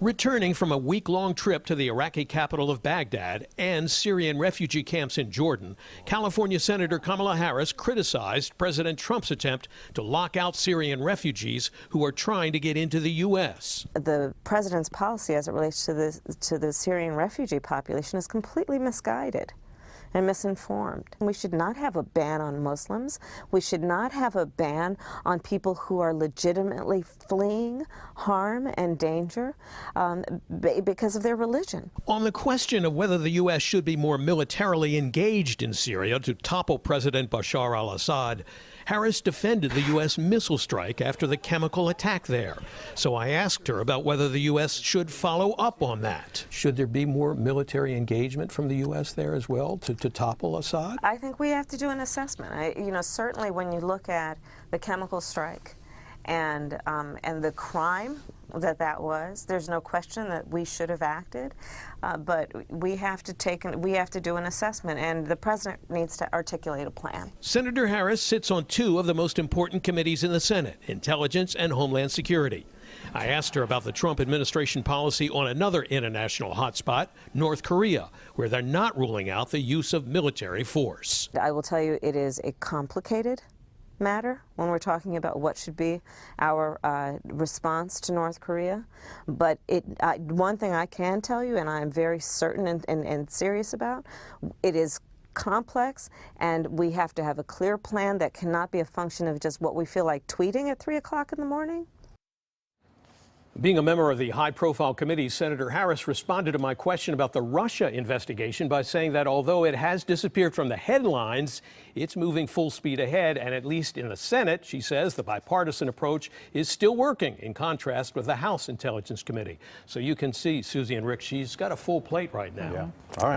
Returning from a week-long trip to the Iraqi capital of Baghdad and Syrian refugee camps in Jordan, California Senator Kamala Harris criticized President Trump's attempt to lock out Syrian refugees who are trying to get into the U.S. The president's policy as it relates to the Syrian refugee population is completely misguided and misinformed. We should not have a ban on Muslims. We should not have a ban on people who are legitimately fleeing harm and danger because of their religion. On the question of whether the U.S. should be more militarily engaged in Syria to topple President Bashar al-Assad, Harris defended the U.S. missile strike after the chemical attack there. So I asked her about whether the U.S. should follow up on that. Should there be more military engagement from the U.S. there as well to topple Assad? I think we have to do an assessment. Certainly when you look at the chemical strike and the crime that was, there's no question that we should have acted, but we have to do an assessment, and the president needs to articulate a plan. Senator Harris sits on two of the most important committees in the Senate, Intelligence and Homeland Security. I asked her about the Trump administration policy on another international hotspot, North Korea, where they're not ruling out the use of military force. I will tell you, it is a complicated matter when we're talking about what should be our response to North Korea. But one thing I can tell you, and I'm very certain and serious about, it is complex, and we have to have a clear plan that cannot be a function of just what we feel like tweeting at 3 o'clock in the morning. Being a member of the high-profile committee, Senator Harris responded to my question about the Russia investigation by saying that although it has disappeared from the headlines, it's moving full speed ahead, and at least in the Senate, she says, the bipartisan approach is still working, in contrast with the House Intelligence Committee. So you can see, Susie and Rick, she's got a full plate right now. Yeah. All right.